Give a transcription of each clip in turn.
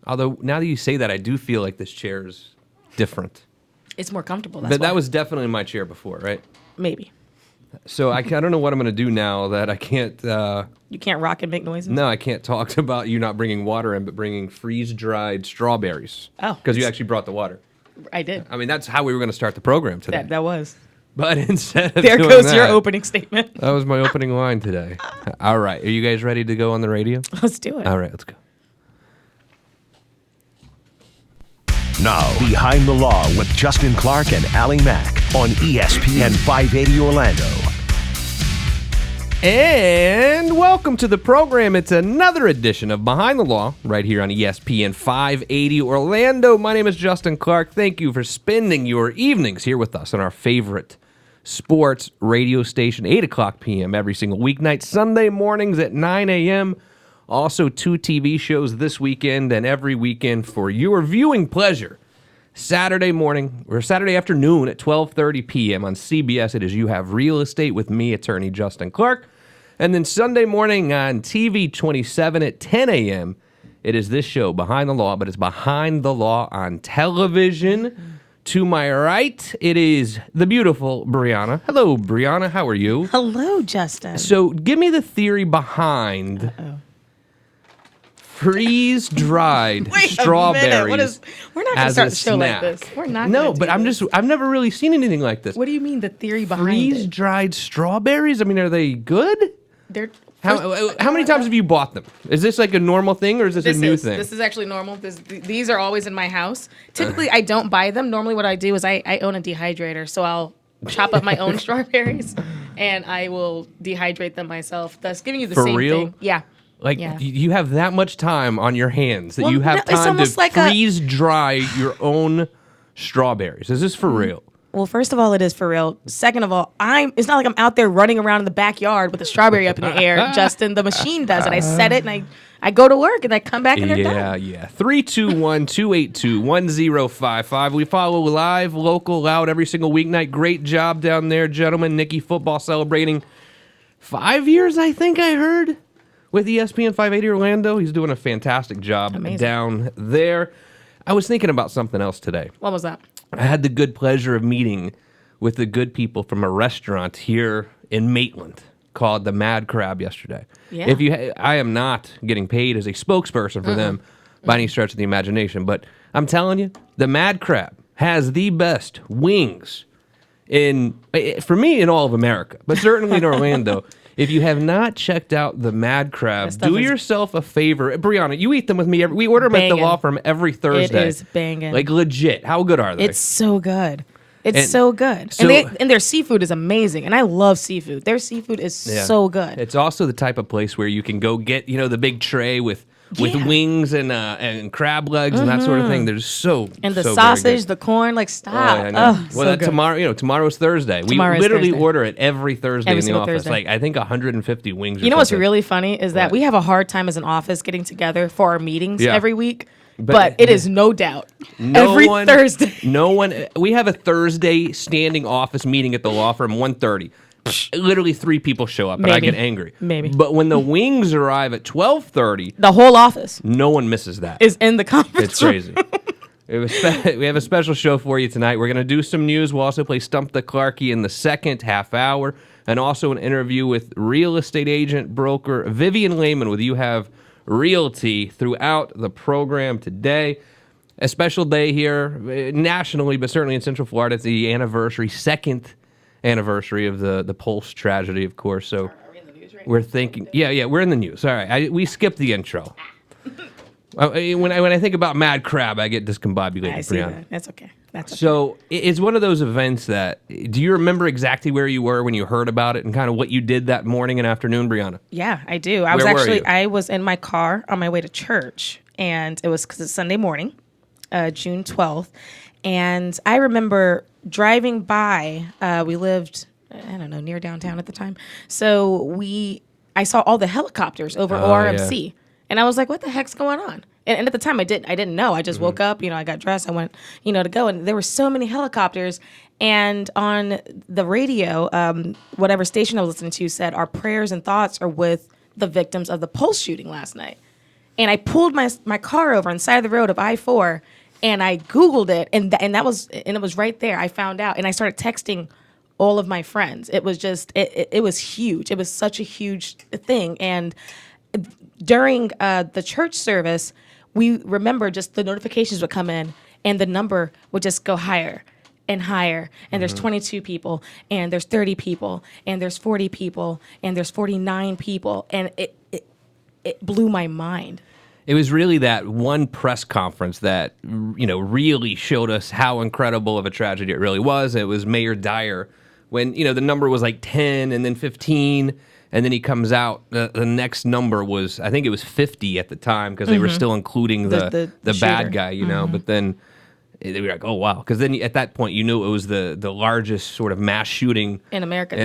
Although now that you say that, I do feel like this chair is different. It's more comfortable. But that was definitely my chair before, right? Maybe. So I don't know what I'm going to do now that I can't... You can't rock and make noises? No, I can't talk about you not bringing water in, but bringing freeze-dried strawberries. Oh. Because you actually brought the water. I did. I mean, that's how we were going to start the program today. That was. But instead of There doing goes that, your opening statement. That was my opening line today. All right. Are you guys ready to go on the radio? Let's do it. All right, let's go. Now, Behind the Law with Justin Clark and Allie Mack on ESPN 580 Orlando. And welcome to the program. It's another edition of Behind the Law right here on ESPN 580 Orlando. My name is Justin Clark. Thank you for spending your evenings here with us on our favorite sports radio station, 8 o'clock p.m. every single weeknight, Sunday mornings at 9 a.m., also 2 TV shows this weekend and every weekend for your viewing pleasure. Saturday morning or Saturday afternoon at 12:30 p.m. on CBS, it is You Have Real Estate with me, attorney Justin Clark. And then Sunday morning on TV 27 at 10 a.m., it is this show, Behind the Law, but it's Behind the Law on television. To my right, it is the beautiful Brianna. Hello, Brianna. How are you? Hello, Justin. So give me the theory behind... freeze-dried strawberries. We're not going to start the show like this. We're not. No, but I've never really seen anything like this. What do you mean the theory behind it? Freeze-dried strawberries? I mean, are they good? They're how many times have you bought them? Is this like a normal thing or is this a new thing? This is actually normal. These are always in my house. Typically, I don't buy them. Normally, what I do is I own a dehydrator, so I'll chop up my own strawberries and I will dehydrate them myself, thus giving you the same thing. Yeah. You have that much time on your hands that you have time to freeze dry your own strawberries. Is this for real? Well, first of all, it is for real. Second of all, it's not like I'm out there running around in the backyard with a strawberry up in the air. Justin, the machine does it. I set it and I go to work and I come back and they're done. Yeah. 321-282-1055. We follow live, local, loud every single weeknight. Great job down there, gentlemen. Nikki Football celebrating 5 years, I think I heard, with ESPN 580 Orlando. He's doing a fantastic job down there. I was thinking about something else today. What was that? I had the good pleasure of meeting with the good people from a restaurant here in Maitland called the Mad Crab yesterday. Yeah. I am not getting paid as a spokesperson for them by any stretch of the imagination, but I'm telling you, the Mad Crab has the best wings for me in all of America, but certainly in Orlando. If you have not checked out the Mad Crab, do yourself a favor. Brianna, you eat them with me. We order them at the law firm every Thursday. It is banging. Like legit. How good are they? It's so good. It's so good. And their seafood is amazing. And I love seafood. Their seafood is so good. It's also the type of place where you can go get, the big tray with wings and crab legs and that sort of thing. There's and the sausage, the corn, stop. Tomorrow's Thursday. We order it every Thursday in the office. Thursday. I think 150 wings. You know what's really funny is that we have a hard time as an office getting together for our meetings every week. But it is no doubt every Thursday. We have a Thursday standing office meeting at the law firm, 1:30. Literally 3 people show up, and I get angry. Maybe. But when the wings arrive at 12:30, the whole office, no one misses that. Is in the conference room. It's crazy. We have a special show for you tonight. We're going to do some news. We'll also play Stump the Clarkie in the second half hour, and also an interview with real estate agent, broker Vivian Lehman with You Have Realty throughout the program today. A special day here nationally, but certainly in Central Florida. It's the second anniversary of the Pulse tragedy, of course. So are we in the news right we're thinking, we're in the news. All right, we skipped the intro. When I think about Mad Crab, I get discombobulated. I see that. That's okay. So it's one of those events that, do you remember exactly where you were when you heard about it and kind of what you did that morning and afternoon, Brianna? Yeah, I do. I was in my car on my way to church, and it was because it's Sunday morning, June 12th. And I remember driving by, we lived, near downtown at the time. So I saw all the helicopters over ORMC. Yeah. And I was like, what the heck's going on? And at the time I didn't know. I just woke up, I got dressed, I went, to go. And there were so many helicopters. And on the radio, whatever station I was listening to said, our prayers and thoughts are with the victims of the Pulse shooting last night. And I pulled my car over on the side of the road of I-4, and I Googled it, and it was right there. I found out, and I started texting all of my friends. It was just, it was huge. It was such a huge thing. And during the church service, we remember just the notifications would come in, and the number would just go higher and higher. And there's 22 people, and there's 30 people, and there's 40 people, and there's 49 people. And it blew my mind. It was really that one press conference that, really showed us how incredible of a tragedy it really was. It was Mayor Dyer when, the number was like 10 and then 15, and then he comes out. The next number was, I think it was 50 at the time, because they were still including the bad guy, But then they were like, oh, wow. Because then at that point, you knew it was the largest sort of mass shooting in America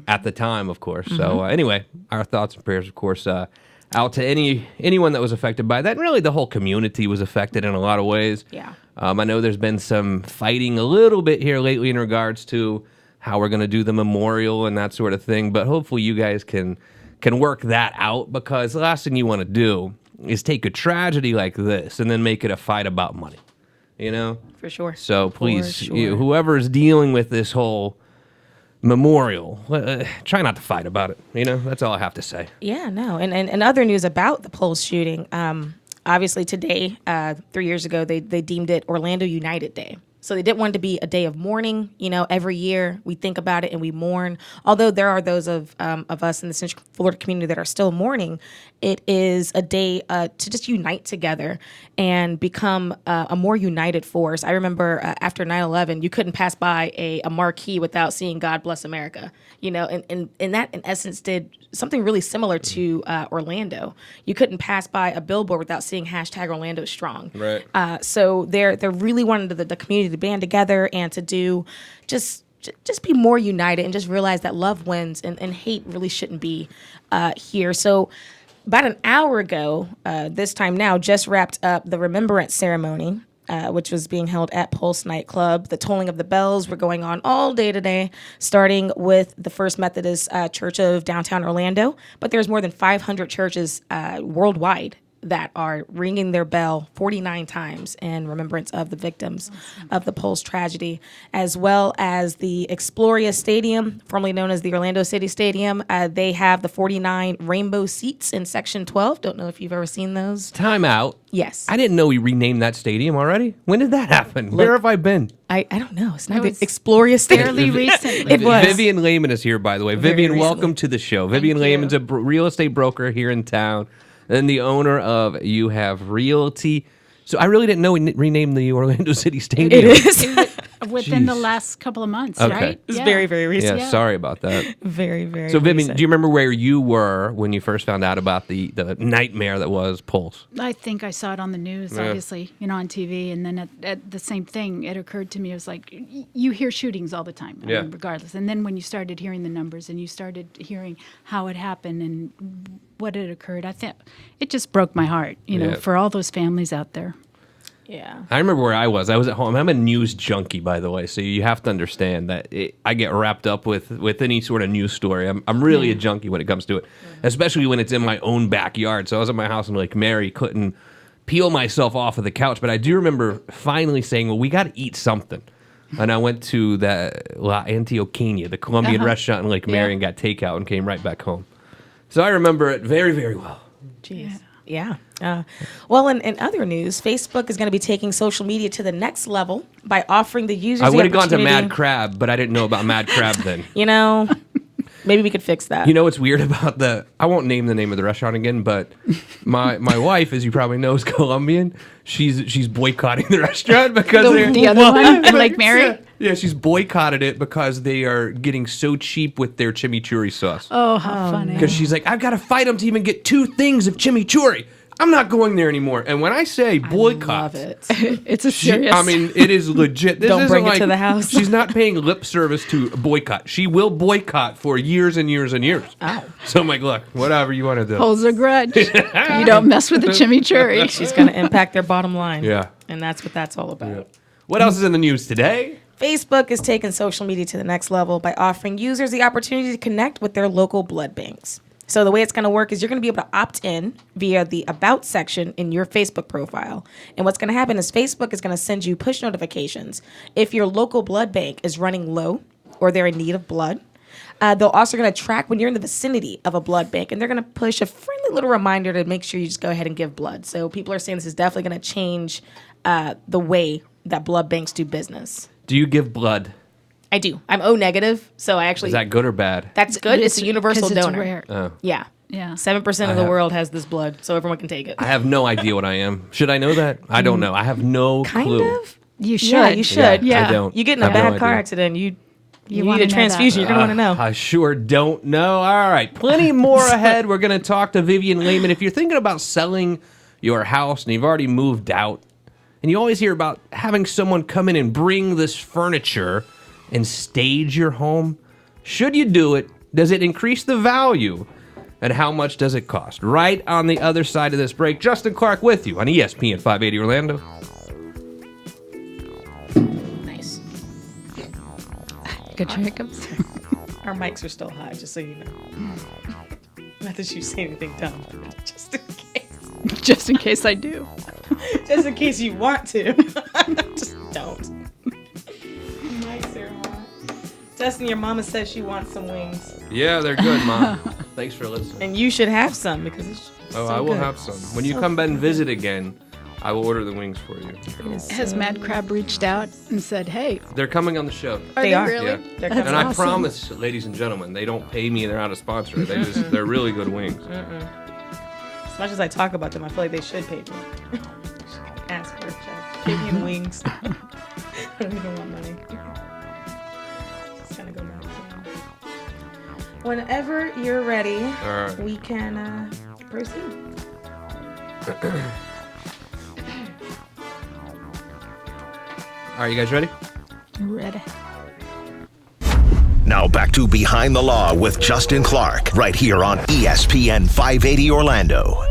at the time, of course. So anyway, our thoughts and prayers, of course, out to anyone that was affected by that. And really, the whole community was affected in a lot of ways. Yeah. I know there's been some fighting a little bit here lately in regards to how we're going to do the memorial and that sort of thing. But hopefully you guys can work that out, because the last thing you want to do is take a tragedy like this and then make it a fight about money, For sure. So please, whoever is dealing with this whole memorial, try not to fight about it. That's all I have to say. Yeah, no. And other news about the Pulse shooting, obviously today, 3 years ago, they deemed it Orlando United Day. So they didn't want it to be a day of mourning. Every year we think about it and we mourn. Although there are those of us in the Central Florida community that are still mourning, it is a day to just unite together and become a more united force. I remember after 9/11, you couldn't pass by a marquee without seeing "God Bless America." And that in essence did something really similar to Orlando. You couldn't pass by a billboard without seeing #Orlando Strong. Right. So they're really wanting the community to band together and to do just be more united and just realize that love wins and hate really shouldn't be here. So about an hour ago, this time now, just wrapped up the remembrance ceremony, which was being held at Pulse nightclub. The tolling of the bells were going on all day today, starting with the First Methodist Church of downtown Orlando. But there's more than 500 churches worldwide that are ringing their bell 49 times in remembrance of the victims of the Pulse tragedy, as well as the Exploria Stadium, formerly known as the Orlando City Stadium. They have the 49 rainbow seats in Section 12. Don't know if you've ever seen those. Time out. Yes. I didn't know we renamed that stadium already. When did that happen? Where have I been? I don't know. It's not the Exploria Stadium. Fairly recently. It was. Vivian Lehman is here, by the way. Vivian, welcome to the show. Vivian Lehman's a real estate broker here in town, and the owner of You Have Realty. So I really didn't know we renamed the Orlando City Stadium. It is. Within the last couple of months, right? It's very, very recent. Yeah, sorry about that. Very, very So, Vivian, recent. do you remember where you were when you first found out about the nightmare that was Pulse? I think I saw it on the news, obviously, on TV. And then at the same thing, it occurred to me, it was like, you hear shootings all the time, I mean, regardless. And then when you started hearing the numbers and you started hearing how it happened and what had occurred, I think it just broke my heart, for all those families out there. Yeah. I remember where I was. I was at home. I'm a news junkie, by the way, so you have to understand that I get wrapped up with any sort of news story. I'm really a junkie when it comes to it, especially when it's in my own backyard. So I was at my house in Lake Mary, couldn't peel myself off of the couch, but I do remember finally saying, well, we got to eat something. And I went to the La Antioqueña, the Colombian restaurant in Lake Mary, and got takeout and came right back home. So I remember it very, very well. Jeez. Yeah. Well, in other news, Facebook is going to be taking social media to the next level by offering the users. I would have gone to Mad Crab, but I didn't know about Mad Crab then. Maybe we could fix that. You know what's weird about I won't name the name of the restaurant again, but my wife, as you probably know, is Colombian. She's boycotting the restaurant because the other one in Lake Mary. Yeah, she's boycotted it because they are getting so cheap with their chimichurri sauce. Oh, how funny! Because she's like, I've got to fight them to even get 2 things of chimichurri. I'm not going there anymore. And when I say boycott, I love it. It's a serious. It is legit. This Don't bring like, it to the house. She's not paying lip service to boycott. She will boycott for years and years and years. Oh. So I'm like, look, whatever you want to do. Holds a grudge. You don't mess with the chimichurri. She's going to impact their bottom line. Yeah. And that's what that's all about. Yeah. What else is in the news today? Facebook is taking social media to the next level by offering users the opportunity to connect with their local blood banks. So the way it's going to work is you're going to be able to opt in via the About section in your Facebook profile. And what's going to happen is Facebook is going to send you push notifications if your local blood bank is running low or they're in need of blood. They're also going to track when you're in the vicinity of a blood bank, and they're going to push a friendly little reminder to make sure you just go ahead and give blood. So people are saying this is definitely going to change the way that blood banks do business. Do you give blood? I do. I'm O negative, so I actually... Is that good or bad? That's good. It's a universal donor. Rare. Oh. Yeah. Yeah. 7% of the world has this blood, so everyone can take it. I have no idea what I am. Should I know that? I don't know. I have no clue. Kind of. You should. Yeah, you should. Yeah. I don't. You get in a I have no bad car idea. accident, you wanna need a know transfusion. that. You're going to want to know. I sure don't know. All right. Plenty more ahead. We're going to talk to Vivian Lehman. If you're thinking about selling your house and you've already moved out, and you always hear about having someone come in and bring this furniture and stage your home, should you do it? Does it increase the value? And how much does it cost? Right on the other side of this break, Justin Clark with you on ESPN 580 Orlando. Nice. Good hiccups. Our mics are still high, just so you know. Not that you say anything dumb, but just in case. Just in case I do. Just in case you want to. Just don't. Mics are hot. Justin, your mama says she wants some wings. Yeah, they're good, Mom. Thanks for listening. And you should have some because it's so I will good. have some. When you come back and visit again, I will order the wings for you. Has Mad Crab reached out and said, hey, They're coming on the show. They are. really? Yeah. They're And coming. I awesome. promise, ladies and gentlemen, they don't pay me. They're not a sponsor. They're really good wings. As much as I talk about them, I feel like they should pay me. Ask for a check. Give me wings. I don't even want money. Just kind of go back to them. Whenever you're ready, All right. we can proceed. All right, you guys ready? ready? Now back to Behind the Law with Justin Clark, right here on ESPN 580 Orlando.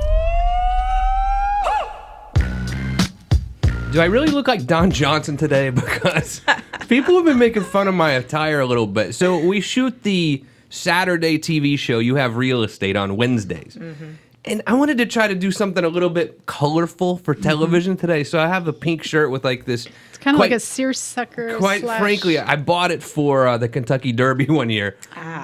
Do I really look like Don Johnson today? Because people have been making fun of my attire a little bit. So we shoot the Saturday TV show, You Have Real Estate, on Wednesdays. Mm-hmm. And I wanted to try to do something a little bit colorful for television today. So I have a pink shirt with like this. It's kind of like a seersucker. Quite frankly, I bought it for the Kentucky Derby one year.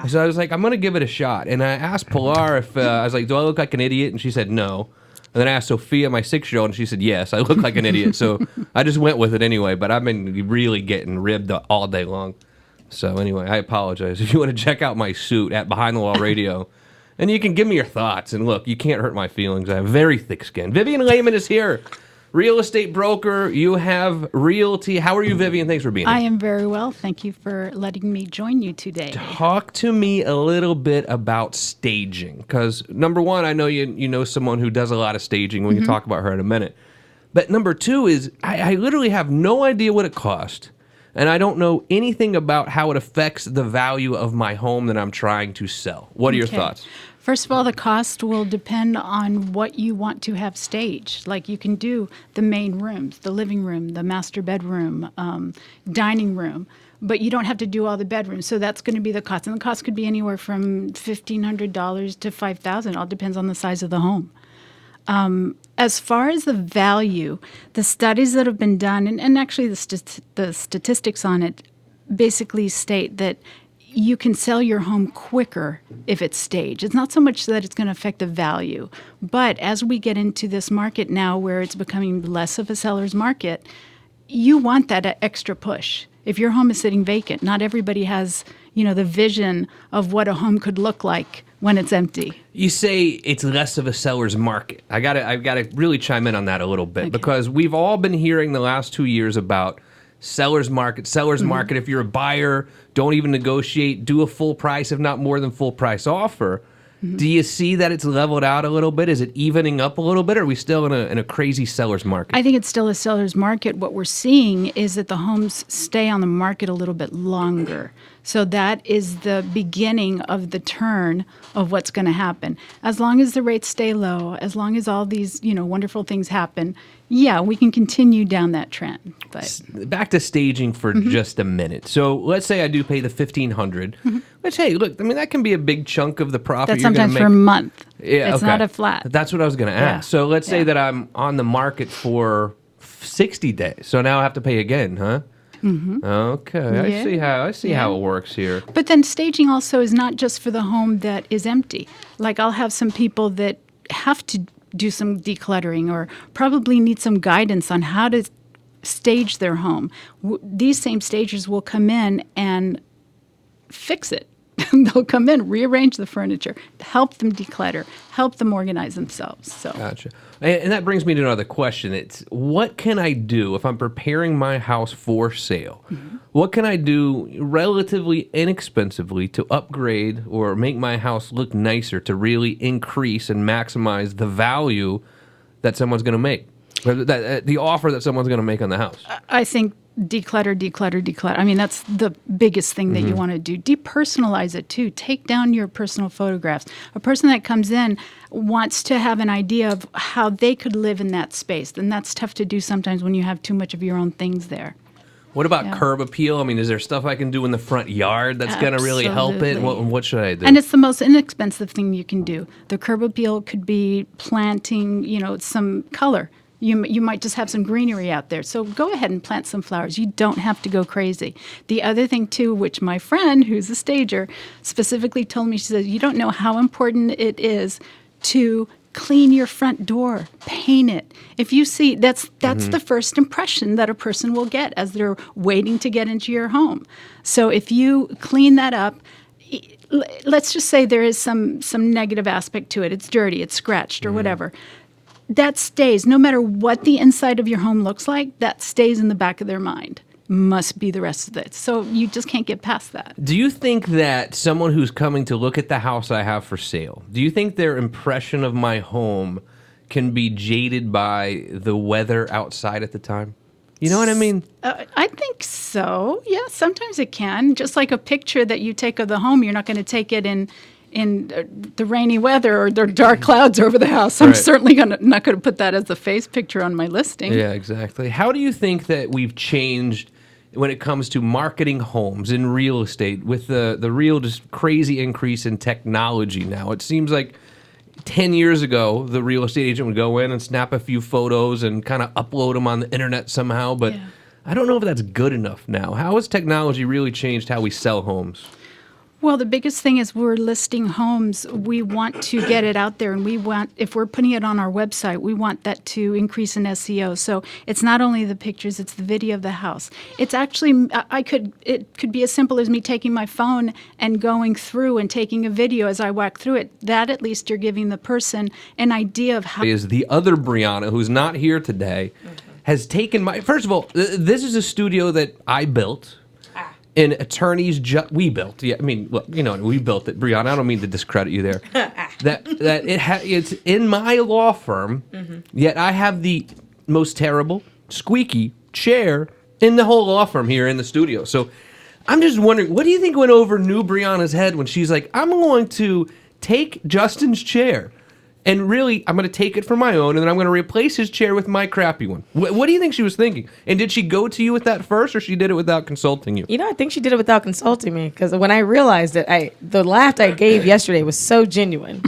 So I was like, I'm going to give it a shot. And I asked Pilar if, I was like, do I look like an idiot? And she said no. And then I asked Sophia, my 6-year-old, and she said, yes, I look like an idiot. So I just went with it anyway. But I've been really getting ribbed all day long. So anyway, I apologize. If you want to check out my suit at Behind the Law Radio, and you can give me your thoughts. And look, you can't hurt my feelings. I have very thick skin. Vivian Lehman is here. Real estate broker. You have realty. How are you, Vivian? Thanks for being here. I am very well. Thank you for letting me join you today. Talk to me a little bit about staging. Because, number one, I know you know someone who does a lot of staging. We can talk about her in a minute. But number two is I literally have no idea what it cost. And I don't know anything about how it affects the value of my home that I'm trying to sell. What are your thoughts? First of all, the cost will depend on what you want to have staged. Like you can do the main rooms, the living room, the master bedroom, dining room, but you don't have to do all the bedrooms. So that's going to be the cost. And the cost could be anywhere from $1,500 to $5,000. It all depends on the size of the home. As far as the value, the studies that have been done, and actually the statistics on it basically state that you can sell your home quicker if it's staged. It's not so much that it's going to affect the value, but as we get into this market now where it's becoming less of a seller's market, you want that extra push. If your home is sitting vacant, not everybody has, the vision of what a home could look like when it's empty. You say it's less of a seller's market. I've got to really chime in on that a little bit because we've all been hearing the last 2 years about seller's market. If you're a buyer, don't even negotiate. Do a full price, if not more than full price offer. Do you see that it's leveled out a little bit? Is it evening up a little bit? Or are we still in a crazy seller's market? I think it's still a seller's market. What we're seeing is that the homes stay on the market a little bit longer. So that is the beginning of the turn of what's going to happen. As long as the rates stay low, as long as all these, wonderful things happen, yeah, we can continue down that trend. But back to staging for just a minute. So let's say I do pay the $1,500. Which, hey, look, I mean, that can be a big chunk of the profit. That's you're sometimes make. For a month. Yeah, it's not a flat. That's what I was going to ask. So let's say that I'm on the market for 60 days. So now I have to pay again, huh? Okay, I see how it works here. But then staging also is not just for the home that is empty. Like I'll have some people that have to do some decluttering or probably need some guidance on how to stage their home. These same stagers will come in and fix it. They'll come in, rearrange the furniture, help them declutter, help them organize themselves. So. Gotcha. And that brings me to another question. It's what can I do if I'm preparing my house for sale? What can I do relatively inexpensively to upgrade or make my house look nicer to really increase and maximize the value that someone's going to make? The offer that someone's going to make on the house? I think declutter. I mean, that's the biggest thing that you want to do. Depersonalize it too. Take down your personal photographs. A person that comes in wants to have an idea of how they could live in that space. And that's tough to do sometimes when you have too much of your own things there. What about curb appeal? I mean, is there stuff I can do in the front yard that's going to really help it? What should I do? And it's the most inexpensive thing you can do. The curb appeal could be planting, some color. You might just have some greenery out there. So go ahead and plant some flowers. You don't have to go crazy. The other thing, too, which my friend, who's a stager, specifically told me, she said, you don't know how important it is to clean your front door, paint it. If you see, that's the first impression that a person will get as they're waiting to get into your home. So if you clean that up, let's just say there is some negative aspect to it. It's dirty, it's scratched or whatever. That stays, no matter what the inside of your home looks like, that stays in the back of their mind. Must be the rest of it. So you just can't get past that. Do you think that someone who's coming to look at the house I have for sale, do you think their impression of my home can be jaded by the weather outside at the time? You know what I mean? I think so. Yeah, sometimes it can. Just like a picture that you take of the home, you're not going to take it in the rainy weather or the dark clouds over the house. I'm certainly not going to put that as the face picture on my listing. Yeah, exactly. How do you think that we've changed when it comes to marketing homes in real estate with the real just crazy increase in technology now? It seems like 10 years ago, the real estate agent would go in and snap a few photos and kind of upload them on the internet somehow, but I don't know if that's good enough now. How has technology really changed how we sell homes? Well, the biggest thing is we're listing homes. We want to get it out there, and if we're putting it on our website, we want that to increase in SEO. So it's not only the pictures, it's the video of the house. It's actually, it could be as simple as me taking my phone and going through and taking a video as I walk through it. That at least you're giving the person an idea of how. Is the other Brianna, who's not here today, has taken first of all, this is a studio that I built. And attorneys, we built. Yeah, I mean, look, we built it, Brianna. I don't mean to discredit you there. It's in my law firm. Yet I have the most terrible, squeaky chair in the whole law firm here in the studio. So I'm just wondering, what do you think went over new Brianna's head when she's like, I'm going to take Justin's chair. And really, I'm going to take it for my own, and then I'm going to replace his chair with my crappy one. What do you think she was thinking? And did she go to you with that first, or she did it without consulting you? I think she did it without consulting me, because when I realized it, the laugh I gave yesterday was so genuine.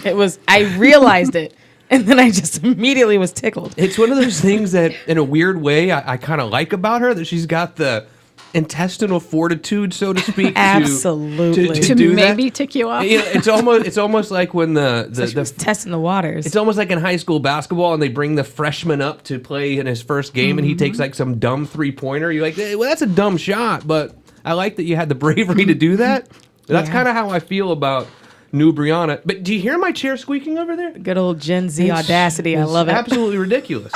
I realized it, and then I just immediately was tickled. It's one of those things that, in a weird way, I kind of like about her, that she's got the intestinal fortitude, so to speak, absolutely to do maybe that. Tick you off. It's almost like when she was testing the waters. It's almost like in high school basketball, and they bring the freshman up to play in his first game, and he takes like some dumb 3-pointer. You're like, well, that's a dumb shot, but I like that you had the bravery to do that. That's kind of how I feel about new Brianna. But do you hear my chair squeaking over there? Good old Gen Z audacity. I love it. Absolutely ridiculous.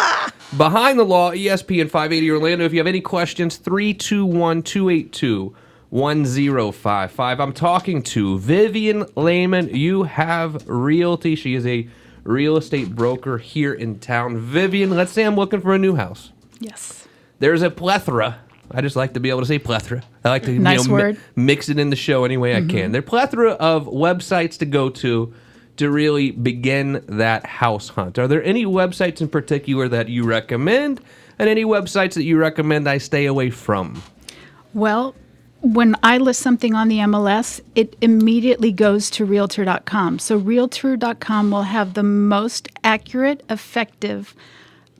Behind the Law, ESPN 580 Orlando. If you have any questions, 321-282-1055. I'm talking to Vivian Lehman. You have Realty. She is a real estate broker here in town. Vivian, let's say I'm looking for a new house. Yes. There's a plethora I just like to be able to say plethora. I like to Nice word. Mix it in the show any way I can. There are plethora of websites to go to really begin that house hunt. Are there any websites in particular that you recommend, and any websites that you recommend I stay away from? Well, when I list something on the MLS, it immediately goes to Realtor.com. So Realtor.com will have the most accurate, effective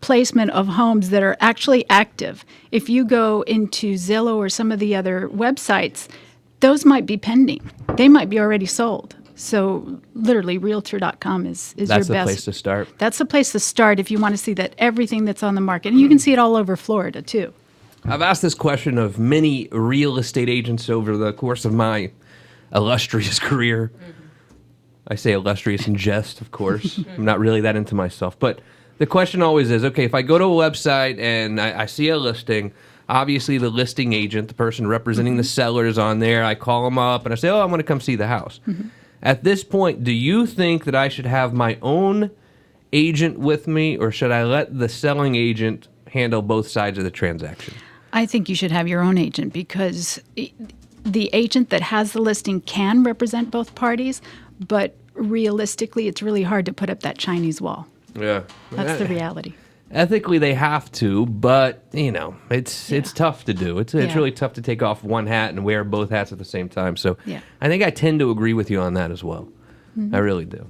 placement of homes that are actually active. If you go into Zillow or some of the other websites, those might be pending. They might be already sold. So literally, Realtor.com is your best. That's the place to start. That's the place to start if you want to see that everything that's on the market. And you can see it all over Florida, too. I've asked this question of many real estate agents over the course of my illustrious career. I say illustrious in jest, of course. I'm not really that into myself. But the question always is, okay, if I go to a website and I see a listing, obviously the listing agent, the person representing the seller is on there. I call them up and I say, I want to come see the house. At this point, do you think that I should have my own agent with me, or should I let the selling agent handle both sides of the transaction? I think you should have your own agent, because the agent that has the listing can represent both parties, but realistically, it's really hard to put up that Chinese wall. Yeah. That's the reality. Ethically, they have to, but, it's tough to do. It's really tough to take off one hat and wear both hats at the same time. So I think I tend to agree with you on that as well. I really do.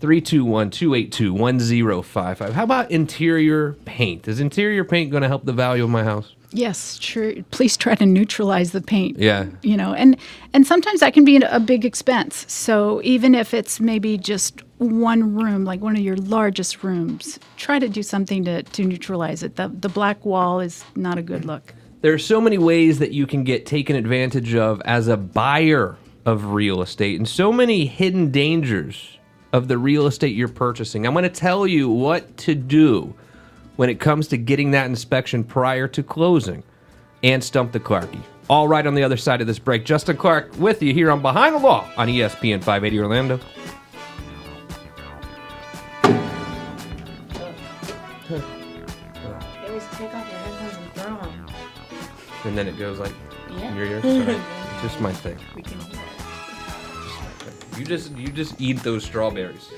321-282-1055. How about interior paint? Is interior paint going to help the value of my house? Yes, sure. Please try to neutralize the paint. Yeah. And sometimes that can be a big expense. So even if it's maybe just one room, like one of your largest rooms, try to do something to neutralize it. The black wall is not a good look. There are so many ways that you can get taken advantage of as a buyer of real estate, and so many hidden dangers of the real estate you're purchasing. I'm going to tell you what to do when it comes to getting that inspection prior to closing, and Stump the Clarkie. All right on the other side of this break. Justin Clark with you here on Behind the Law on ESPN 580 Orlando. They always take off your headphones and throw them. And then it goes like in your ears. Sorry. It's just my thing. We can hear it. You just eat those strawberries.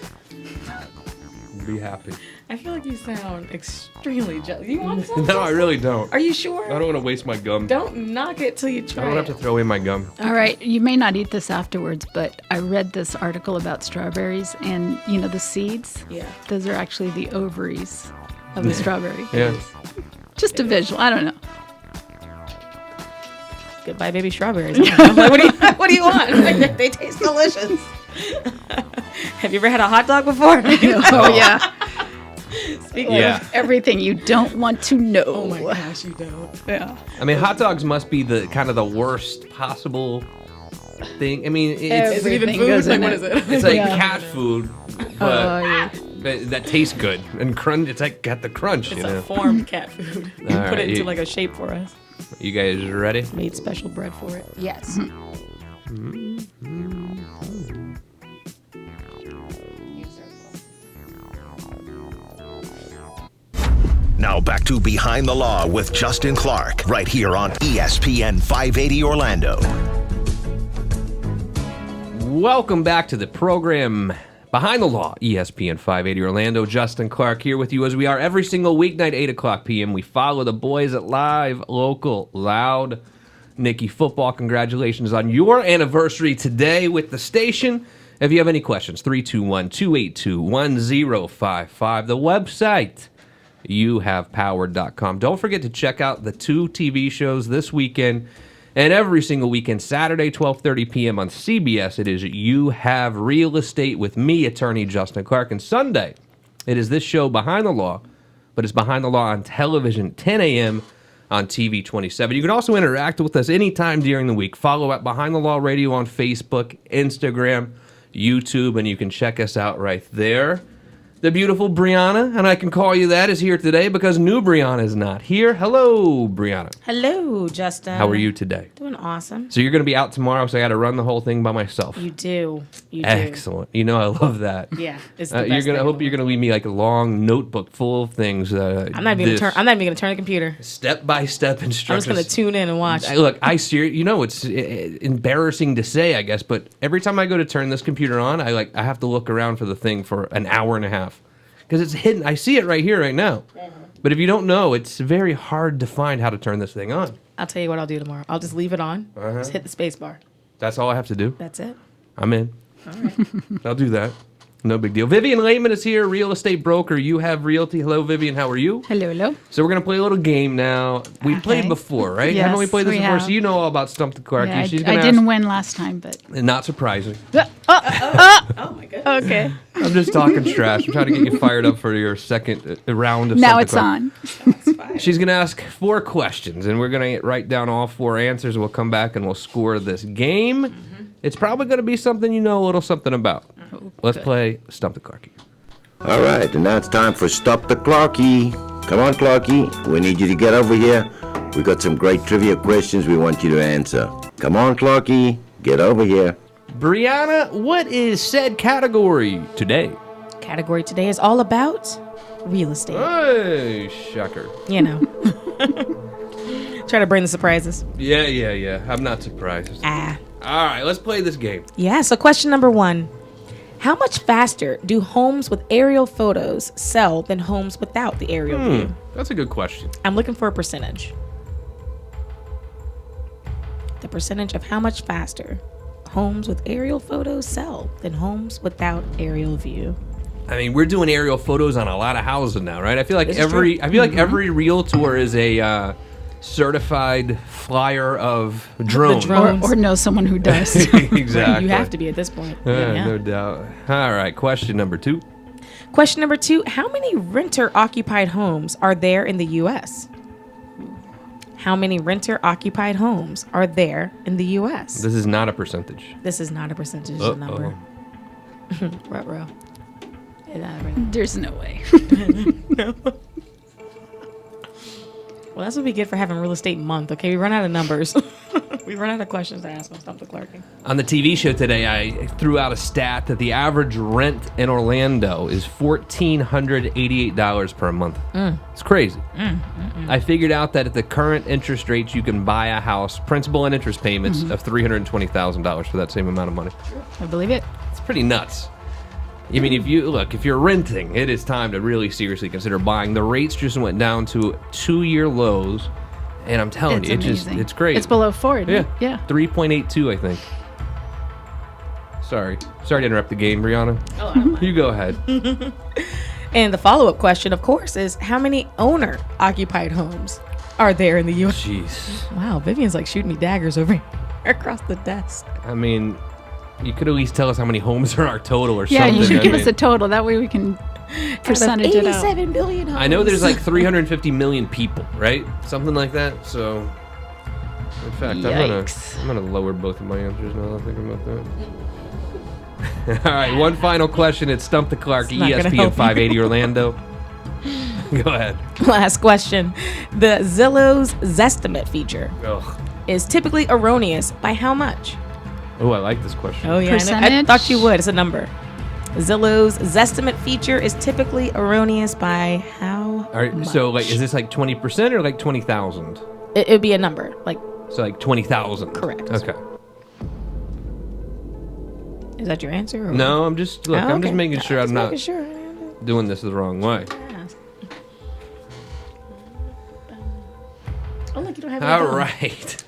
Be happy. I feel like you sound extremely jealous. You want some? No, I really don't. Are you sure? I don't want to waste my gum. Don't knock it till you try I don't have to throw away my gum. All right, you may not eat this afterwards, but I read this article about strawberries, and the seeds? Yeah. Those are actually the ovaries of the strawberry. Yeah. Just a visual. I don't know. Goodbye, baby strawberries. Like, what do you want? Like, they taste delicious. Have you ever had a hot dog before? Oh, yeah. Speaking of everything you don't want to know. Oh my gosh, you don't. Yeah. I mean, hot dogs must be the kind of the worst possible thing. I mean, it's, is it even food? Like, what is it? It's like cat food, but that tastes good and crunch. It's like got the crunch. It's a formed cat food. Put it into like a shape for us. You guys ready? Made special bread for it. Yes. Now back to Behind the Law with Justin Clark, right here on ESPN 580 Orlando. Welcome back to the program, Behind the Law, ESPN 580 Orlando. Justin Clark here with you as we are every single weeknight, 8 o'clock p.m. We follow the boys at Live, Local, Loud. Nikki Football, congratulations on your anniversary today with the station. If you have any questions, 321-282-1055. The website, youhavepower.com. Don't forget to check out the 2 TV shows this weekend and every single weekend, Saturday, 12:30 p.m. on CBS. It is You Have Real Estate with me, attorney Justin Clark. And Sunday, it is this show, Behind the Law, but it's Behind the Law on television, 10 a.m. on TV 27. You can also interact with us anytime during the week. Follow at Behind the Law Radio on Facebook, Instagram, YouTube, and you can check us out right there. The beautiful Brianna, and I can call you that, is here today because new Brianna is not here. Hello, Brianna. Hello, Justin. How are you today? Doing awesome. So you're going to be out tomorrow, so I got to run the whole thing by myself. You do. Excellent. You know I love that. Yeah, it's the best I hope you're going to leave me like a long notebook full of things. I'm not even going to turn the computer. Step-by-step instructions. I'm just going to tune in and watch. Look, it's embarrassing to say, I guess, but every time I go to turn this computer on, I have to look around for the thing for an hour and a half. Because it's hidden. I see it right here, right now. But if you don't know, it's very hard to find how to turn this thing on. I'll tell you what I'll do tomorrow. I'll just leave it on. Just hit the space bar. That's all I have to do? That's it. I'm in. All right. I'll do that. No big deal. Vivian Lehman is here, real estate broker. You have realty. Hello, Vivian. How are you? Hello, hello. So we're going to play a little game now. We played before, right? Yes, Haven't we played this we before? have. So you know all about Stump the Clark. Yeah, I didn't win last time, but... Not surprising. Oh, my goodness. Okay. I'm just talking trash. I'm trying to get you fired up for your second round of Now Stump the it's Clark. on. She's going to ask 4 questions, and we're going to write down all 4 answers. We'll come back and we'll score this game. It's probably going to be something you know a little something about. Let's play Stump the Clarkie. All right, and now it's time for Stump the Clarkie. Come on, Clarkie. We need you to get over here. We got some great trivia questions we want you to answer. Come on, Clarkie. Get over here. Brianna, what is said category today? Category today is all about real estate. Hey, shocker. You know. Try to bring the surprises. Yeah. I'm not surprised. All right, let's play this game. Yeah, so question number 1. How much faster do homes with aerial photos sell than homes without the aerial view? That's a good question. I'm looking for a percentage. The percentage of how much faster homes with aerial photos sell than homes without aerial view. I mean, we're doing aerial photos on a lot of houses now, right? I feel like This is true. every realtor is a certified flyer of drones. drones. Or know someone who does. Exactly. You have to be at this point. No doubt. All right, question number 2. Question number 2. How many renter-occupied homes are there in the U.S.? How many renter-occupied homes are there in the U.S.? This is not a percentage. This is not a percentage, it's a number. Ruh-roh. There's no way. Well, that's what we get for having real estate month, okay? We run out of numbers. We run out of questions to ask on Stump the Clarkie. On the TV show today, I threw out a stat that the average rent in Orlando is $1,488 per month. It's crazy. I figured out that at the current interest rates, you can buy a house, principal and interest payments of $320,000 for that same amount of money. I believe it. It's pretty nuts. I mean, if you're renting, it is time to really seriously consider buying. The rates just went down to 2-year lows, and I'm telling you, it's great. It's below 4, isn't it? Yeah. 3.82, I think. Sorry to interrupt the game, Brianna. Oh, I don't mind. You go ahead. And the follow-up question, of course, is how many owner-occupied homes are there in the U.S.? Jeez. Wow, Vivian's like shooting me daggers over here across the desk. I mean, you could at least tell us how many homes are our total or Yeah, something. you should give I us a total. That way we can percentage it out. 87 billion homes. I know there's like 350 million people, right? Something like that. So, in fact, Yikes. I'm gonna lower both of my answers now that I'm thinking about that. All right, one final question. It's Stump the Clark, It's not gonna ESPN help. 580 Orlando. Go ahead. Last question. The Zillow's Zestimate feature Ugh. is typically erroneous by how much? Oh, I like this question. Oh, yeah. I Percentage? thought you would. It's a number. Zillow's Zestimate feature is typically erroneous by how All right, much? so like, is this like 20% or like 20,000? It would be a number. Like, So like 20,000. Correct. Okay. is that your answer? Or? No, I'm just Oh, I'm just okay. making sure Just I'm not making sure. doing this the wrong way. Yeah. Oh, look, you don't have it All done. right.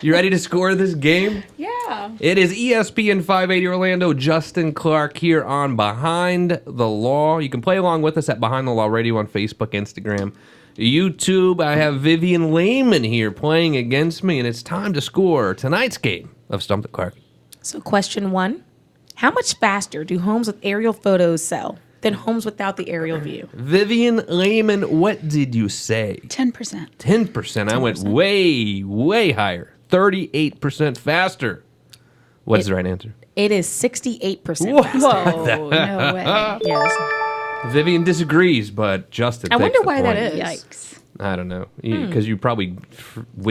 You ready to score this game? Yeah. It is ESPN 580 Orlando. Justin Clark here on Behind the Law. You can play along with us at Behind the Law Radio on Facebook, Instagram, YouTube. I have Vivian Lehman here playing against me, and it's time to score tonight's game of Stump the Clark. So, question 1. How much faster do homes with aerial photos sell than homes without the aerial view? Vivian Lehman, what did you say? 10%. 10%. I went way, way higher. 38% faster. What is the right answer? It is 68% Whoa. faster. Whoa, no way. Yes. Vivian disagrees, but Justin. I wonder takes the why that point. is. Yikes. I don't know, because you probably.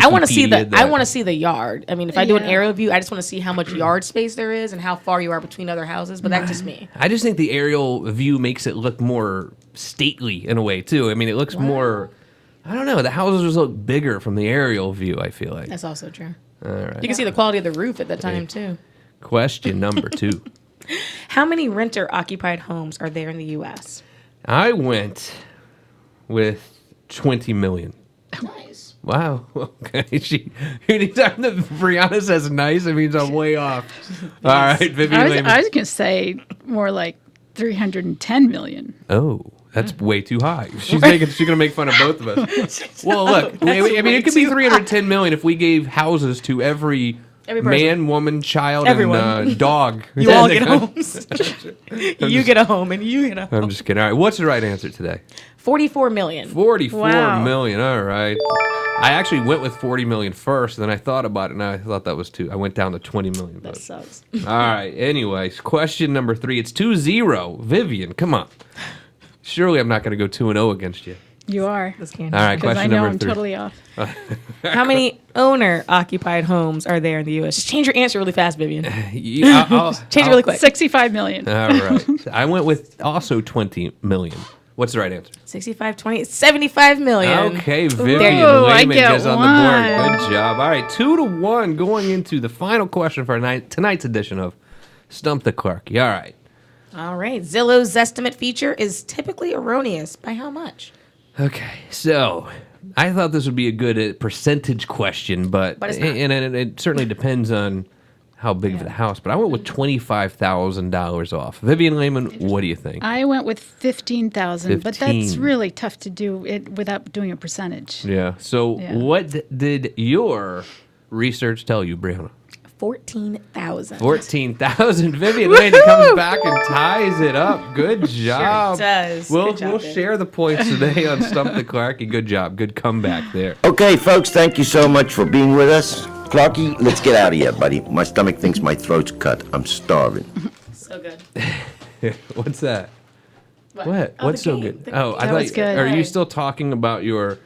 I want to see Wikipedia'd I that. want to see the yard. I mean, if I do an Yeah. aerial view, I just want to see how much yard space there is and how far you are between other houses. But that's just me. I just think the aerial view makes it look more stately in a way too. I mean, it looks more. I don't know. The houses just look bigger from the aerial view. I feel like. That's also true. All right. You can see the quality of the roof at that time too. Question number 2. How many renter-occupied homes are there in the U.S.? I went with 20 million. Nice. Wow. Okay. Anytime that Brianna says nice, it means I'm way off. All right, Vivian I Lehman. was going to say more like 310 million. Oh, that's way too high. She's gonna make fun of both of us. Well, look, I mean, it could be 310 million if we gave houses to every person. man, woman, child, Everyone. and dog. You all get homes. You get a home and you get a home. I'm just kidding. All right, what's the right answer today? 44 million. 44 million. All right. I actually went with 40 million first, and then I thought about it, and I thought that was too. I went down to 20 million. That sucks. All right. Anyways, question number 3. It's 2-0. Vivian, come on. Surely I'm not going to go 2-0 against you. You are. This All can't right. happen. Because I Question know number I'm 3. totally off. How many owner-occupied homes are there in the U.S.? Just change your answer really fast, Vivian. Change it really quick. 65 million. All right. I went with also 20 million. What's the right answer? 65, 20, 75 million. Okay, Vivian Ooh, I Lehman get gets on the board. one. Good job. All right, 2-1 going into the final question for tonight's edition of Stump the Clarky. All right. All right. Zillow's estimate feature is typically erroneous. By how much? Okay, so I thought this would be a good percentage question, but it's not. and it certainly depends on how big of the house. But I went with $25,000 off. Vivian Lehman, what do you think? I went with 15,000, but 15. that's really tough to do it without doing a percentage. Yeah. So Yeah. what did your research tell you, Brianna? 14,000. 14,000. Vivian Lehman comes back and ties it up. Good job. does. We'll Good job, Viv. share the points today on Stump the Clarky. Good job. Good comeback there. Okay, folks, thank you so much for being with us. Clarky, let's get out of here, buddy. My stomach thinks my throat's cut. I'm starving. So good. What's that? What? Oh, What's the so game. good? The- Oh, I that thought. was good. Are you still talking about your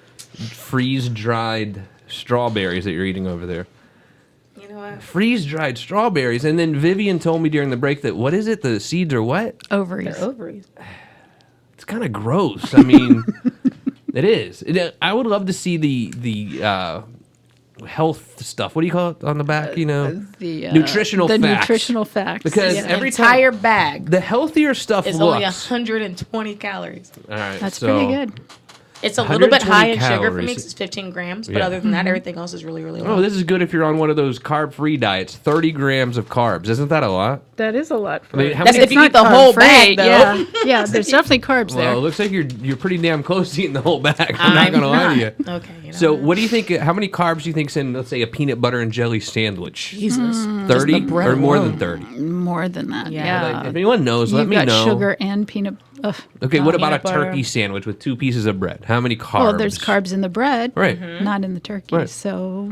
freeze-dried strawberries that you're eating over there? You know what? Freeze-dried strawberries, and then Vivian told me during the break that what is it? The seeds are what? Ovaries. They're ovaries. It's kind of gross. I mean, it is. I would love to see the health stuff. What do you call it on the back? You know, The nutritional the facts. nutritional facts. Because yeah. every Entire time bag the healthier stuff is looks. only 120 calories. All right, That's so pretty good. It's a little bit 120 high in sugar for me calories. 'cause it's 15 grams, but Yeah. other than that, everything else is really, really low. Oh, this is good if you're on one of those carb-free diets. 30 grams of carbs. Isn't that a lot? That is a lot for I mean, how That's many? if you eat the whole bag, though. Yeah, yeah. There's definitely carbs Well, it there. looks like you're pretty damn close to eating the whole bag. I'm not gonna lie to you. Okay. You know So, what? what do you think? How many carbs do you think's in, let's say, a peanut butter and jelly sandwich? Jesus. 30 bread or more alone. than 30? More than that. Yeah. Yeah. If anyone knows, let You've me got know. sugar and peanut. Okay, what about a Peanut butter. turkey sandwich with 2 pieces of bread? How many carbs? Well, there's carbs in the bread, Right. not in the turkey. Right. So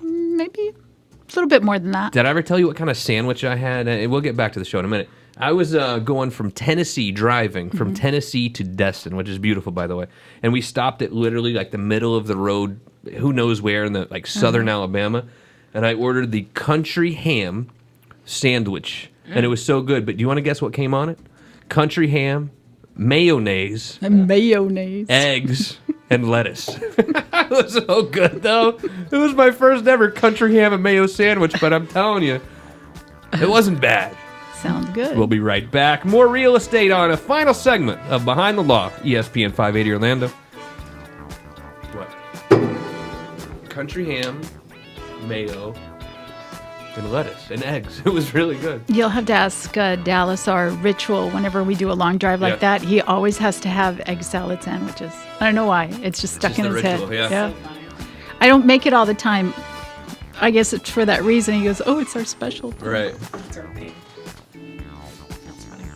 maybe a little bit more than that. Did I ever tell you what kind of sandwich I had? We'll get back to the show in a minute. I was going from Tennessee, driving from Tennessee to Destin, which is beautiful, by the way. And we stopped at literally like the middle of the road, who knows where, in the like southern Alabama. And I ordered the country ham sandwich, and it was so good. But do you want to guess what came on it? Country ham, mayonnaise, And mayonnaise. eggs, and lettuce. It was so good, though. It was my first ever country ham and mayo sandwich, but I'm telling you, it wasn't bad. Sounds good. We'll be right back. More real estate on a final segment of Behind the Law, ESPN 580 Orlando. What? Country ham, mayo, and lettuce, and eggs. It was really good. You'll have to ask Dallas our ritual whenever we do a long drive like Yeah. that. He always has to have egg salad sandwiches. I don't know why. It's just stuck just in the his ritual, head. yeah. I don't make it all the time. I guess it's for that reason. He goes, "Oh, it's our special." Right. That's our thing. That's funny.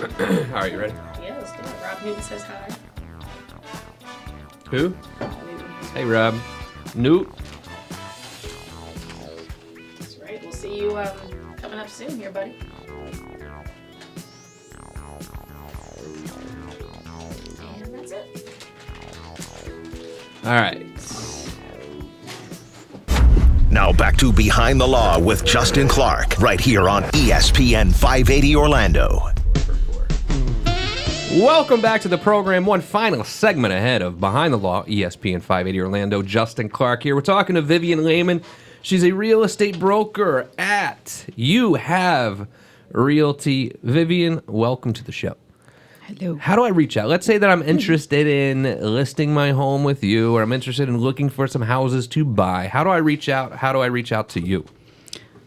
All right, you ready? Yeah, let's do it. Rob Newton says hi. Who? Hey, Rob. Newt. That's right. We'll see you coming up soon here, buddy. And that's it. All right. Now back to Behind the Law with Justin Clark, right here on ESPN 580 Orlando. Welcome back to the program. One final segment ahead of Behind the Law, ESPN 580 Orlando. Justin Clark here. We're talking to Vivian Lehman. She's a real estate broker at You Have Realty. Vivian, welcome to the show. Hello. How do I reach out? Let's say that I'm interested in listing my home with you, or I'm interested in looking for some houses to buy. How do I reach out? How do I reach out to you?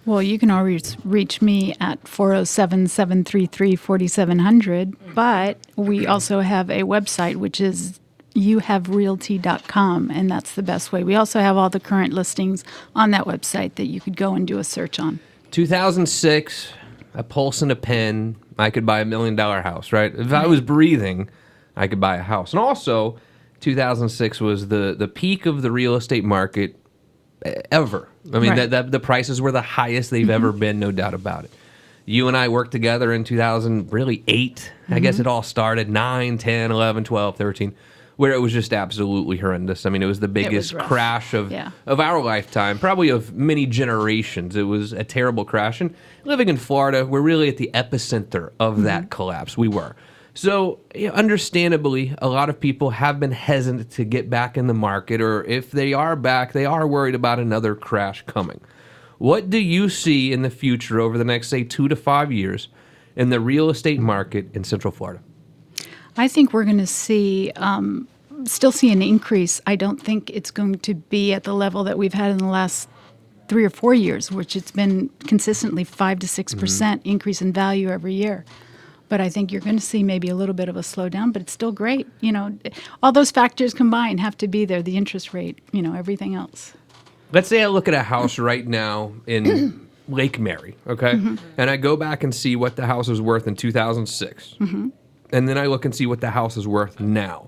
Well, you can always reach me at 407-733-4700, but we also have a website, which is youhaverealty.com, and that's the best way. We also have all the current listings on that website that you could go and do a search on. 2006, a pulse and a pen, I could buy $1 million house, right? If I was breathing, I could buy a house. And also, 2006 was the peak of the real estate market ever. I mean, Right. the prices were the highest they've ever been, no doubt about it. You and I worked together in 2008. I guess it all started 9, 10, 11, 12, 13, where it was just absolutely horrendous. I mean, it was the biggest rough. crash of our lifetime, probably of many generations. It was a terrible crash. And living in Florida, we're really at the epicenter of that collapse. We were. So, understandably, a lot of people have been hesitant to get back in the market, or if they are back, they are worried about another crash coming. What do you see in the future over the next, say, 2 to 5 years in the real estate market in Central Florida? I think we're going to still see an increase. I don't think it's going to be at the level that we've had in the last 3 or 4 years, which it's been consistently 5 to 6% increase in value every year. But I think you're going to see maybe a little bit of a slowdown, but it's still great. All those factors combined have to be there, the interest rate, everything else. Let's say I look at a house right now in Lake Mary, okay? And I go back and see what the house was worth in 2006. And then I look and see what the house is worth now.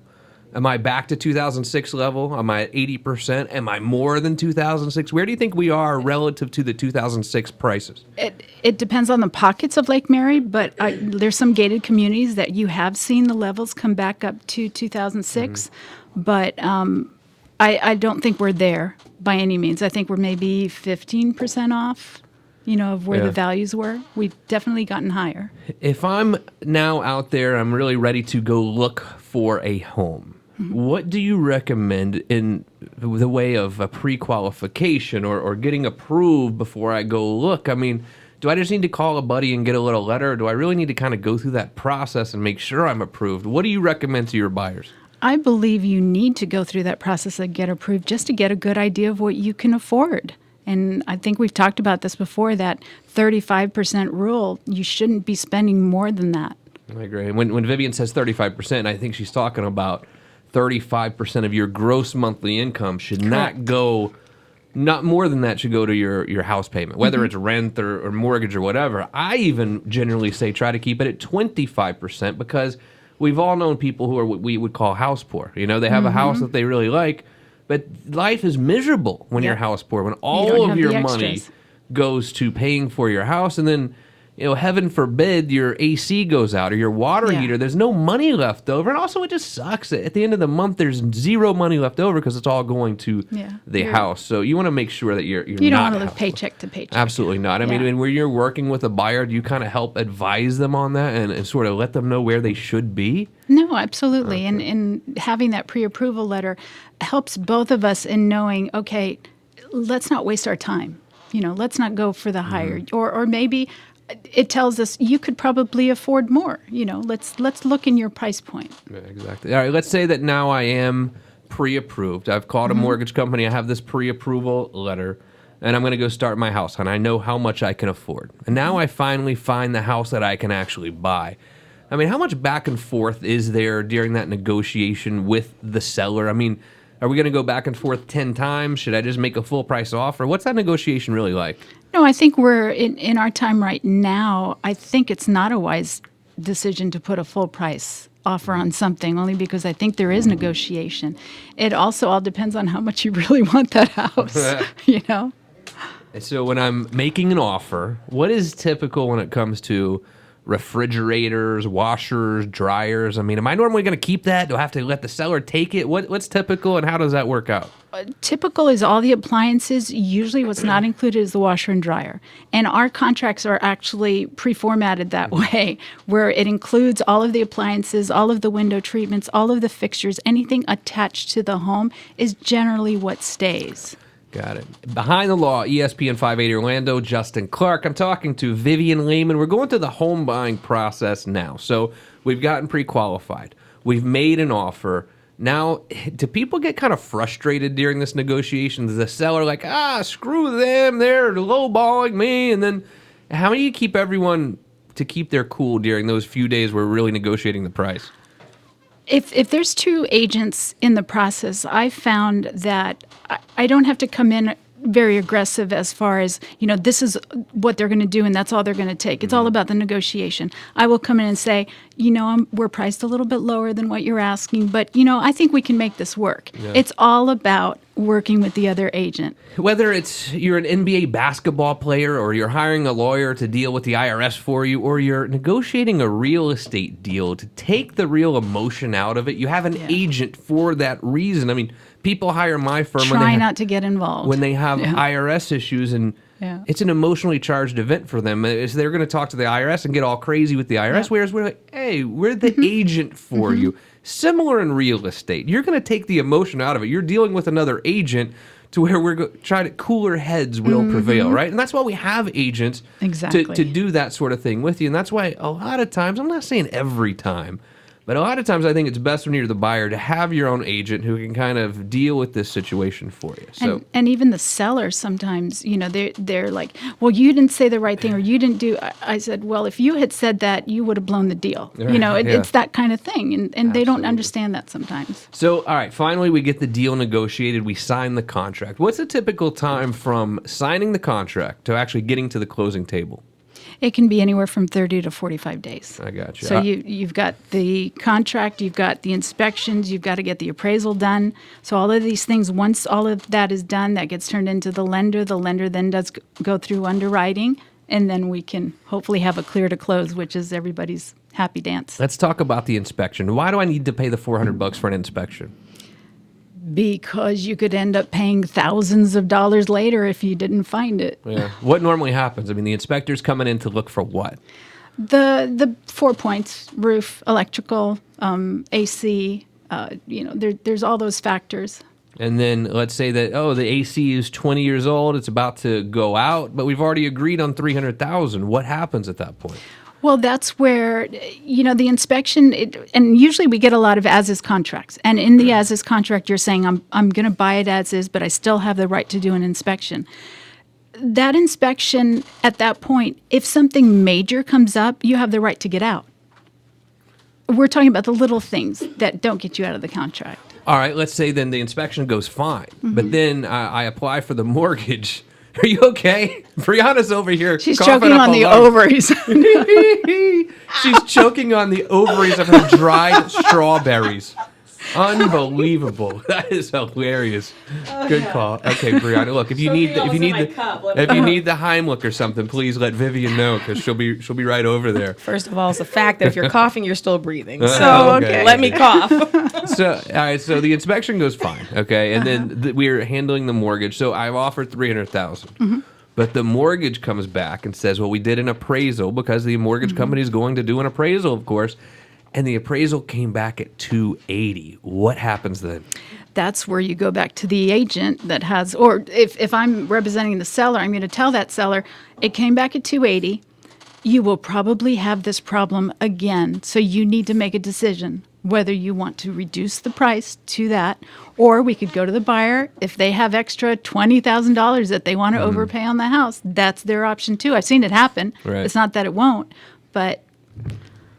Am I back to 2006 level? Am I at 80%? Am I more than 2006? Where do you think we are relative to the 2006 prices? It depends on the pockets of Lake Mary, but there's some gated communities that you have seen the levels come back up to 2006. But I don't think we're there by any means. I think we're maybe 15% off, of where the values were. We've definitely gotten higher. If I'm now out there, I'm really ready to go look for a home. What do you recommend in the way of a pre-qualification or getting approved before I go look? I mean, do I just need to call a buddy and get a little letter, or do I really need to kind of go through that process and make sure I'm approved? What do you recommend to your buyers? I believe you need to go through that process and get approved just to get a good idea of what you can afford. And I think we've talked about this before, that 35% rule, you shouldn't be spending more than that. I agree. When Vivian says 35%, I think she's talking about 35% of your gross monthly income should not more than that should go to your house payment, whether it's rent or mortgage or whatever. I even generally say try to keep it at 25% because we've all known people who are what we would call house poor. They have a house that they really like, but life is miserable when you're house poor, when all of your money goes to paying for your house, and then heaven forbid your AC goes out or your water heater. There's no money left over. And also it just sucks. At the end of the month, there's zero money left over because it's all going to the house. So you want to make sure that you're you not don't want to live paycheck to paycheck. Absolutely not. I mean, when you're working with a buyer, do you kind of help advise them on that and sort of let them know where they should be? No, absolutely. Okay. And having that pre-approval letter helps both of us in knowing, okay, let's not waste our time. Let's not go for the higher. Or maybe it tells us you could probably afford more. Let's look in your price point. Yeah, exactly. All right, let's say that now I am pre-approved. I've called a mortgage company. I have this pre-approval letter, and I'm going to go start my house, and I know how much I can afford. And now I finally find the house that I can actually buy. I mean, how much back and forth is there during that negotiation with the seller? I mean, are we going to go back and forth 10 times? Should I just make a full price offer? What's that negotiation really like? No, I think we're in our time right now. I think it's not a wise decision to put a full price offer on something, only because I think there is negotiation. It also all depends on how much you really want that house, you know? And so when I'm making an offer, what is typical when it comes to refrigerators, washers, dryers? I mean, am I normally going to keep that? Do I have to let the seller take it? What's typical, and how does that work out? Typical is all the appliances. Usually what's not included is the washer and dryer. And our contracts are actually pre-formatted that way, where it includes all of the appliances, all of the window treatments, all of the fixtures. Anything attached to the home is generally what stays. Got it. Behind the Law, ESPN 580 Orlando, Justin Clark. I'm talking to Vivian Lehman. We're going through the home buying process now. So we've gotten pre-qualified. We've made an offer. Now, do people get kind of frustrated during this negotiation? Is the seller like, screw them, they're lowballing me? And then how do you keep everyone to keep their cool during those few days we're really negotiating the price? If there's two agents in the process, I found that I don't have to come in very aggressive as far as, this is what they're going to do and that's all they're going to take. It's all about the negotiation. I will come in and say, we're priced a little bit lower than what you're asking, but, I think we can make this work. Yeah. It's all about working with the other agent. Whether it's you're an NBA basketball player or you're hiring a lawyer to deal with the IRS for you, or you're negotiating a real estate deal to take the real emotion out of it, you have an agent for that reason. I mean, people hire my firm Try not to get involved when they have IRS issues, and it's an emotionally charged event for them. They're going to talk to the IRS and get all crazy with the IRS, whereas we're like, hey, we're the agent for you. Similar in real estate. You're going to take the emotion out of it. You're dealing with another agent to where we're trying to cooler heads will prevail, right? And that's why we have agents to do that sort of thing with you. And that's why a lot of times, I'm not saying every time, but a lot of times I think it's best when you're the buyer to have your own agent who can kind of deal with this situation for you. So, and even the seller sometimes, they're like, well, you didn't say the right thing, or you didn't do. I said, well, if you had said that, you would have blown the deal. It's that kind of thing, and they don't understand that sometimes. So, all right, finally we get the deal negotiated. We sign the contract. What's a typical time from signing the contract to actually getting to the closing table? It can be anywhere from 30 to 45 days. I got you. So you've got the contract, you've got the inspections, you've got to get the appraisal done. So all of these things, once all of that is done, that gets turned into the lender. The lender then does go through underwriting, and then we can hopefully have a clear to close, which is everybody's happy dance. Let's talk about the inspection. Why do I need to pay the $400 for an inspection? Because you could end up paying thousands of dollars later if you didn't find it. Yeah. What normally happens? I mean, the inspector's coming in to look for what? The 4 points: roof, electrical, AC. There's all those factors. And then let's say that, the AC is 20 years old, it's about to go out, but we've already agreed on $300,000. What happens at that point? Well, that's where, the inspection, and usually we get a lot of as-is contracts. And in the as-is contract, you're saying, I'm going to buy it as is, but I still have the right to do an inspection. That inspection, at that point, if something major comes up, you have the right to get out. We're talking about the little things that don't get you out of the contract. All right, let's say then the inspection goes fine, but then I apply for the mortgage. Are you okay? Brianna's over here. She's choking on the ovaries. She's choking on the ovaries of her dried strawberries. Unbelievable. That is hilarious. Good call. Okay, Brianna. Look, if you need the Heimlich or something, please let Vivian know, because she'll be right over there. First of all, it's a fact that if you're coughing, you're still breathing. So okay. Let me cough. So all right. So the inspection goes fine. Okay, and then we're handling the mortgage. So I've offered $300,000. But the mortgage comes back and says, well, we did an appraisal, because the mortgage company is going to do an appraisal, of course. And the appraisal came back at $280,000. What happens then? That's where you go back to the agent that has, or if I'm representing the seller, I'm going to tell that seller, it came back at $280,000. You will probably have this problem again. So you need to make a decision whether you want to reduce the price to that, or we could go to the buyer. If they have extra $20,000 that they want to overpay on the house, that's their option too. I've seen it happen. Right. It's not that it won't, but...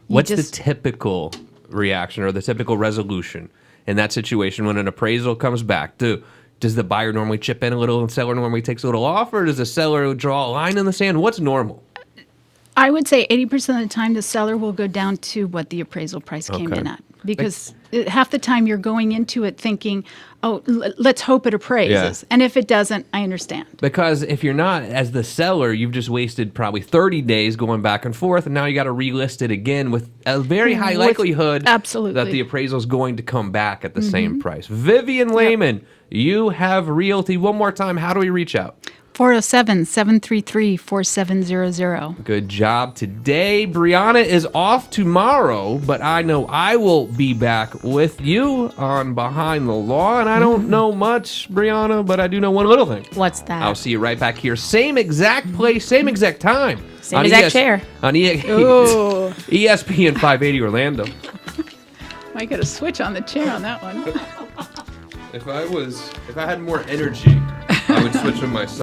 What's the typical reaction or the typical resolution in that situation when an appraisal comes back? Does the buyer normally chip in a little and the seller normally takes a little off, or does the seller draw a line in the sand? What's normal? I would say 80% of the time the seller will go down to what the appraisal price came in at. Because half the time you're going into it thinking, oh, let's hope it appraises. And if it doesn't, I understand. Because if you're not, as the seller, you've just wasted probably 30 days going back and forth, and now you got to relist it again with a very high likelihood that the appraisal is going to come back at the same price. Vivian Lehman, you have realty. One more time, how do we reach out? 407-733-4700. Good job today. Brianna is off tomorrow, but I know I will be back with you on Behind the Law. And I don't know much, Brianna, but I do know one little thing. What's that? I'll see you right back here. Same exact place, same exact time. Same exact chair. On ESPN 580 Orlando. I got to switch on the chair on that one. If I had more energy, I would switch on myself.